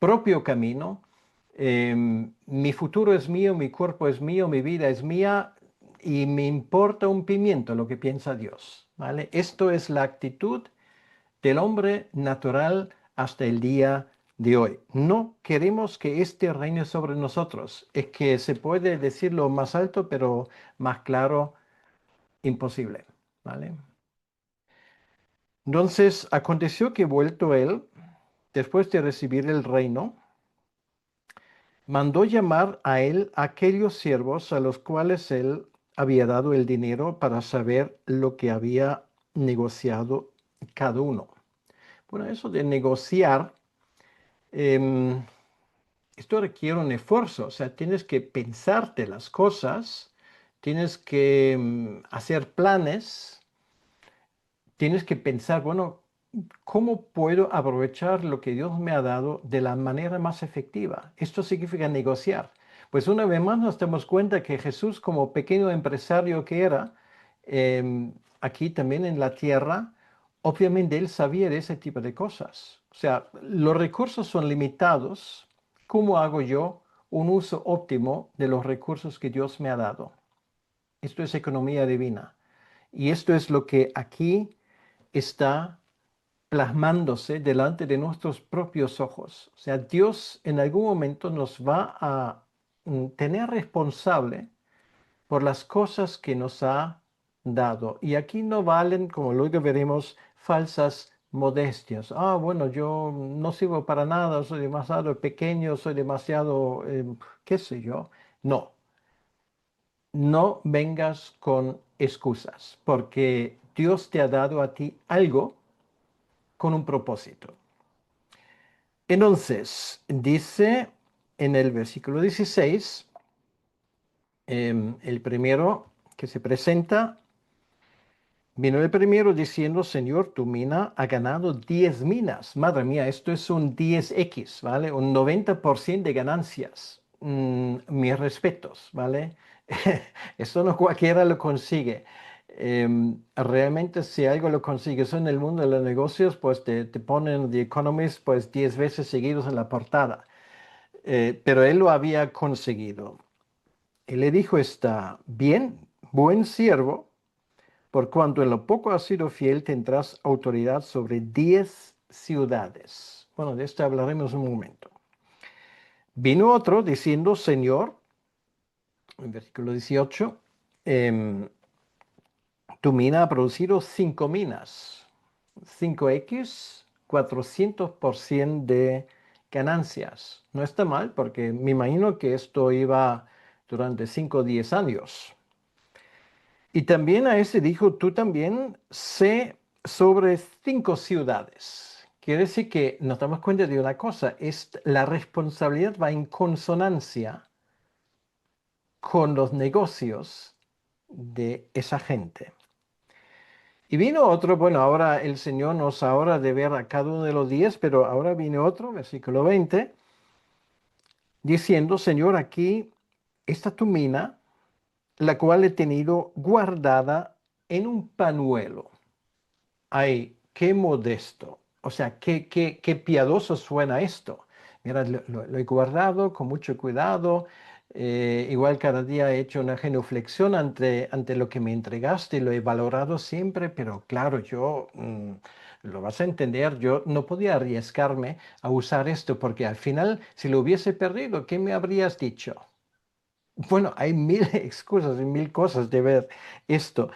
Speaker 1: propio camino. Mi futuro es mío, mi cuerpo es mío, mi vida es mía y me importa un pimiento lo que piensa Dios, ¿vale? Esto es la actitud del hombre natural hasta el día de hoy. No queremos que este reine sobre nosotros. Es que se puede decirlo más alto, pero más claro, imposible, ¿vale? Entonces, aconteció que vuelto él, después de recibir el reino, mandó llamar a él aquellos siervos a los cuales él había dado el dinero para saber lo que había negociado cada uno. Bueno, eso de negociar, em, esto requiere un esfuerzo, o sea, tienes que pensarte las cosas, tienes que hacer planes, tienes que pensar, bueno, ¿cómo puedo aprovechar lo que Dios me ha dado de la manera más efectiva? Esto significa negociar. Pues una vez más nos damos cuenta que Jesús, como pequeño empresario que era, aquí también en la tierra, obviamente él sabía de ese tipo de cosas. O sea, los recursos son limitados. ¿Cómo hago yo un uso óptimo de los recursos que Dios me ha dado? Esto es economía divina. Y esto es lo que aquí está plasmándose delante de nuestros propios ojos. O sea, Dios en algún momento nos va a tener responsable por las cosas que nos ha dado. Y aquí no valen, como luego veremos, falsas modestias. Ah, bueno, yo no sirvo para nada, soy demasiado pequeño, soy demasiado, qué sé yo. No, no vengas con excusas, porque Dios te ha dado a ti algo con un propósito. Entonces, dice en el versículo 16, el primero que se presenta, vino el primero diciendo, Señor, tu mina ha ganado 10 minas. Madre mía, esto es un 10x, ¿vale? Un 90% de ganancias. Mis respetos, ¿vale? Esto no cualquiera lo consigue. Realmente si algo lo consigues en el mundo de los negocios, pues te ponen The Economist pues 10 veces seguidos en la portada. Pero él lo había conseguido. Él le dijo, está bien, buen siervo, por cuanto en lo poco has sido fiel, tendrás autoridad sobre 10 ciudades. Bueno, de esto hablaremos un momento. Vino otro diciendo, Señor, en versículo 18, tu mina ha producido 5 minas, 5x, 400% de ganancias. No está mal porque me imagino que esto iba durante 5 o 10 años. Y también a ese dijo, tú también sé sobre 5 ciudades. Quiere decir que nos damos cuenta de una cosa, es la responsabilidad va en consonancia con los negocios de esa gente. Y vino otro, bueno, ahora el Señor nos ahora de ver a cada uno de los 10, pero ahora vino otro, versículo 20, diciendo, Señor, aquí está tu mina, la cual he tenido guardada en un panuelo. Ay, qué modesto. O sea, qué piadoso suena esto. Mira, lo he guardado con mucho cuidado. Igual cada día he hecho una genuflexión ante lo que me entregaste y lo he valorado siempre, pero claro, yo, lo vas a entender, yo no podía arriesgarme a usar esto porque al final, si lo hubiese perdido, ¿qué me habrías dicho? Bueno, hay mil excusas y mil cosas de ver esto.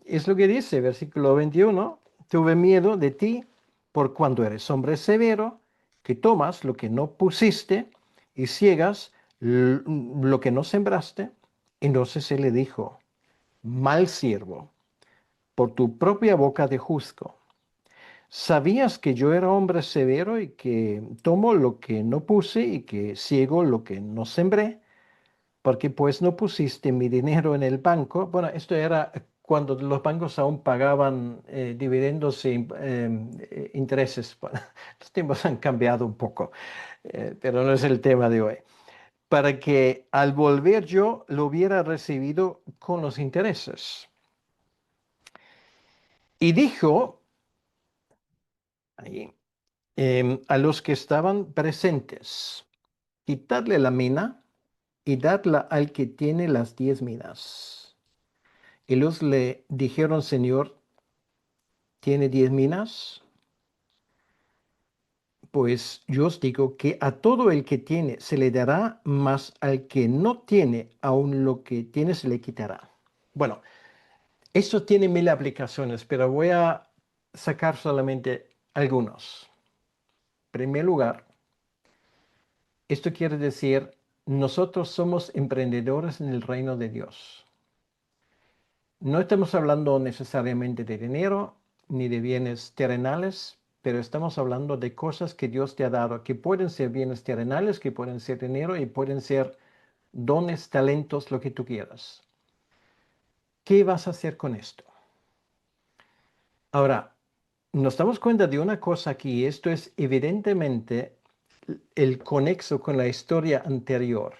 Speaker 1: Es lo que dice, versículo 21, tuve miedo de ti por cuanto eres hombre severo, que tomas lo que no pusiste y ciegas lo que no sembraste. Entonces se le dijo, mal siervo, por tu propia boca te juzgo. ¿Sabías que yo era hombre severo y que tomo lo que no puse y que ciego lo que no sembré? Porque pues no pusiste mi dinero en el banco. Bueno, esto era cuando los bancos aún pagaban dividendos e intereses. Bueno, los tiempos han cambiado un poco, pero no es el tema de hoy. Para que al volver yo lo hubiera recibido con los intereses. Y dijo ahí, a los que estaban presentes, quitadle la mina y dadla al que tiene las 10 minas. Y los le dijeron, Señor, ¿tiene 10 minas? Pues yo os digo que a todo el que tiene se le dará, mas al que no tiene, aun lo que tiene se le quitará. Bueno, esto tiene mil aplicaciones, pero voy a sacar solamente algunos. En primer lugar, esto quiere decir, nosotros somos emprendedores en el reino de Dios. No estamos hablando necesariamente de dinero ni de bienes terrenales, pero estamos hablando de cosas que Dios te ha dado, que pueden ser bienes terrenales, que pueden ser dinero y pueden ser dones, talentos, lo que tú quieras. ¿Qué vas a hacer con esto? Ahora, nos damos cuenta de una cosa aquí, esto es evidentemente el conexo con la historia anterior.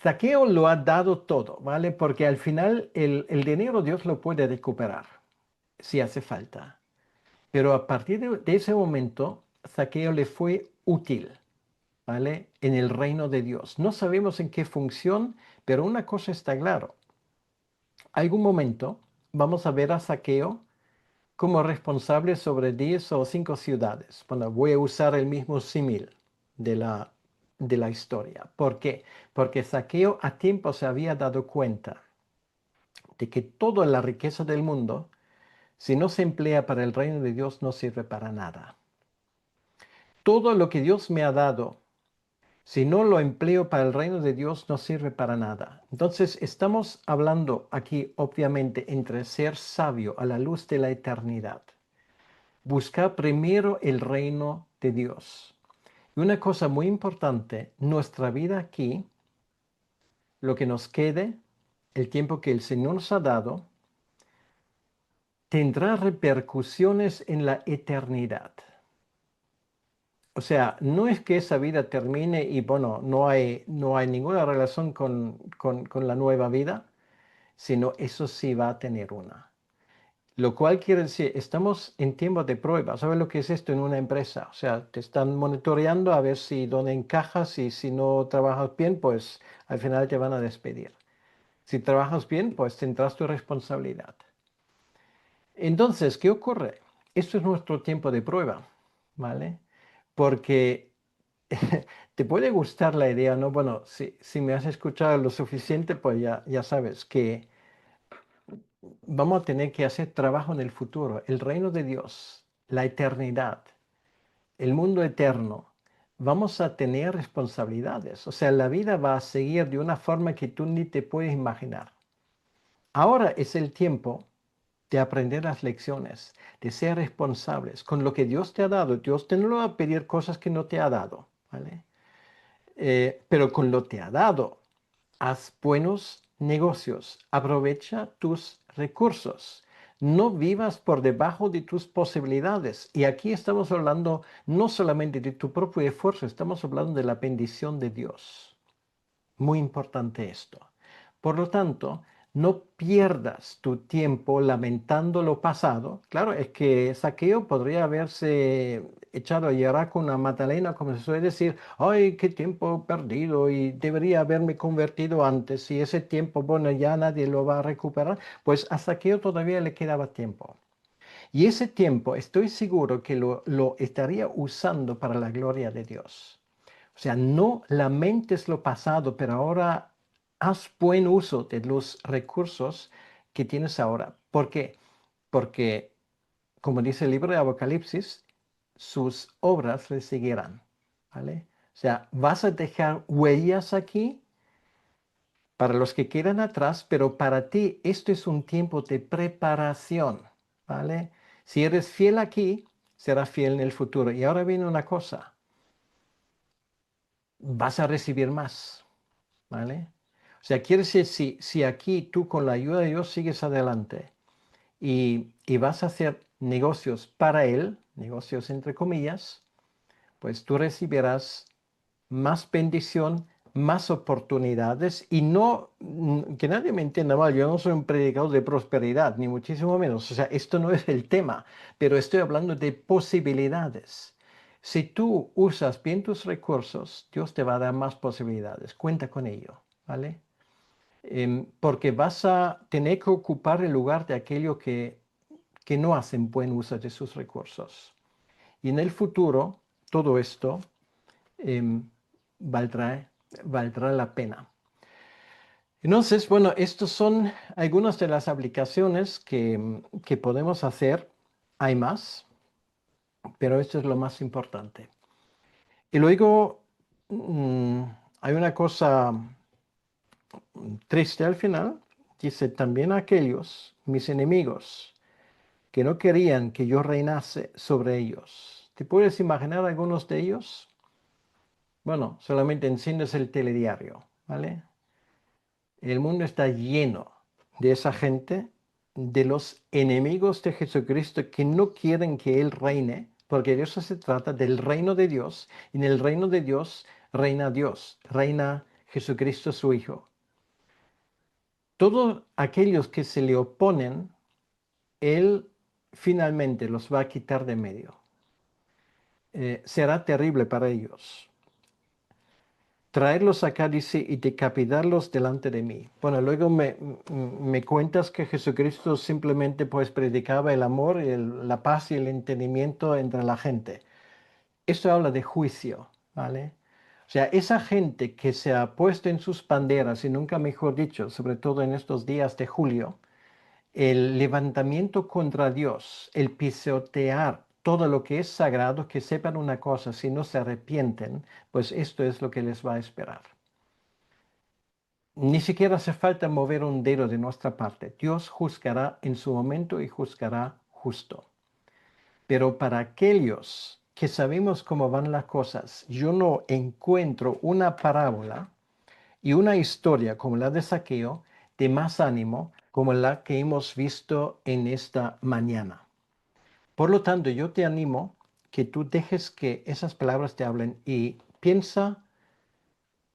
Speaker 1: Zaqueo lo ha dado todo, ¿vale? Porque al final el dinero Dios lo puede recuperar si hace falta. Pero a partir de ese momento, Zaqueo le fue útil, ¿vale? En el reino de Dios. No sabemos en qué función, pero una cosa está claro. Algún momento vamos a ver a Zaqueo como responsable sobre 10 o 5 ciudades. Bueno, voy a usar el mismo símil de la historia. ¿Por qué? Porque Zaqueo a tiempo se había dado cuenta de que toda la riqueza del mundo, si no se emplea para el reino de Dios, no sirve para nada. Todo lo que Dios me ha dado, si no lo empleo para el reino de Dios, no sirve para nada. Entonces, estamos hablando aquí, obviamente, entre ser sabio a la luz de la eternidad. Buscar primero el reino de Dios. Y una cosa muy importante, nuestra vida aquí, lo que nos quede, el tiempo que el Señor nos ha dado, tendrá repercusiones en la eternidad. O sea, no es que esa vida termine y bueno, no hay ninguna relación con la nueva vida, sino eso sí va a tener una. Lo cual quiere decir, estamos en tiempo de prueba. ¿Sabes lo que es esto en una empresa? O sea, te están monitoreando a ver si dónde encajas y si no trabajas bien, pues al final te van a despedir. Si trabajas bien, pues tendrás tu responsabilidad. Entonces, ¿qué ocurre? Esto es nuestro tiempo de prueba, ¿vale? Porque te puede gustar la idea, ¿no? Bueno, si me has escuchado lo suficiente, pues ya sabes que vamos a tener que hacer trabajo en el futuro, el reino de Dios, la eternidad, el mundo eterno. Vamos a tener responsabilidades, o sea, la vida va a seguir de una forma que tú ni te puedes imaginar. Ahora es el tiempo de aprender las lecciones, de ser responsables con lo que Dios te ha dado. Dios te no va a pedir cosas que no te ha dado, ¿vale? Pero con lo que te ha dado, haz buenos negocios, aprovecha tus recursos. No vivas por debajo de tus posibilidades. Y aquí estamos hablando no solamente de tu propio esfuerzo, estamos hablando de la bendición de Dios. Muy importante esto. Por lo tanto, no pierdas tu tiempo lamentando lo pasado. Claro, es que Saqueo podría haberse echado a llorar con una Magdalena, como se suele decir, ay, qué tiempo perdido y debería haberme convertido antes. Y ese tiempo, bueno, ya nadie lo va a recuperar. Pues a Saqueo todavía le quedaba tiempo. Y ese tiempo estoy seguro que lo estaría usando para la gloria de Dios. O sea, no lamentes lo pasado, pero ahora haz buen uso de los recursos que tienes ahora. ¿Por qué? Porque, como dice el libro de Apocalipsis, sus obras le seguirán, ¿vale? O sea, vas a dejar huellas aquí para los que quedan atrás, pero para ti esto es un tiempo de preparación, ¿vale? Si eres fiel aquí, serás fiel en el futuro. Y ahora viene una cosa, vas a recibir más, ¿vale? O sea, quiere decir, si aquí tú con la ayuda de Dios sigues adelante y vas a hacer negocios para Él, negocios entre comillas, pues tú recibirás más bendición, más oportunidades y no, que nadie me entienda mal, yo no soy un predicador de prosperidad, ni muchísimo menos, o sea, esto no es el tema, pero estoy hablando de posibilidades. Si tú usas bien tus recursos, Dios te va a dar más posibilidades, cuenta con ello, ¿vale? Porque vas a tener que ocupar el lugar de aquello que no hacen buen uso de sus recursos. Y en el futuro, todo esto em, valdrá, valdrá la pena. Entonces, bueno, estas son algunas de las aplicaciones que podemos hacer. Hay más, pero esto es lo más importante. Y luego mm, hay una cosa triste al final. Dice, también aquellos, mis enemigos, que no querían que yo reinase sobre ellos. ¿Te puedes imaginar algunos de ellos? Bueno, solamente enciendes el telediario, ¿vale? El mundo está lleno de esa gente, de los enemigos de Jesucristo que no quieren que Él reine, porque de eso se trata, del reino de Dios. Y en el reino de Dios, reina Jesucristo su Hijo. Todos aquellos que se le oponen, Él finalmente los va a quitar de medio. Será terrible para ellos. Traerlos acá, dice, y decapitarlos delante de mí. Bueno, luego me cuentas que Jesucristo simplemente pues predicaba el amor, la paz y el entendimiento entre la gente. Esto habla de juicio, ¿vale? O sea, esa gente que se ha puesto en sus banderas, y nunca mejor dicho, sobre todo en estos días de julio, el levantamiento contra Dios, el pisotear todo lo que es sagrado, que sepan una cosa, si no se arrepienten, pues esto es lo que les va a esperar. Ni siquiera hace falta mover un dedo de nuestra parte. Dios juzgará en su momento y juzgará justo. Pero para aquellos que sabemos cómo van las cosas, yo no encuentro una parábola y una historia como la de Zaqueo de más ánimo como la que hemos visto en esta mañana. Por lo tanto, yo te animo que tú dejes que esas palabras te hablen y piensa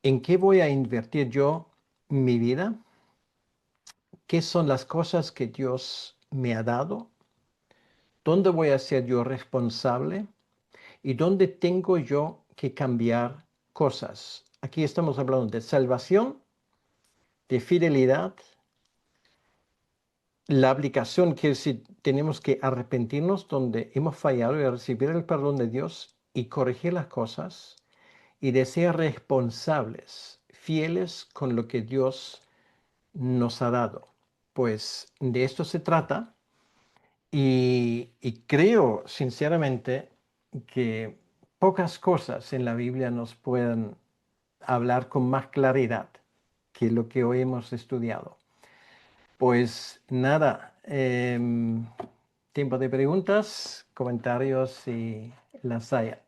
Speaker 1: en qué voy a invertir yo mi vida, qué son las cosas que Dios me ha dado, dónde voy a ser yo responsable y dónde tengo yo que cambiar cosas. Aquí estamos hablando de salvación, de fidelidad. La aplicación quiere decir, tenemos que arrepentirnos donde hemos fallado y recibir el perdón de Dios y corregir las cosas y de ser responsables, fieles con lo que Dios nos ha dado. Pues de esto se trata y creo sinceramente que pocas cosas en la Biblia nos puedan hablar con más claridad que lo que hoy hemos estudiado. Pues nada, tiempo de preguntas, comentarios y las haya.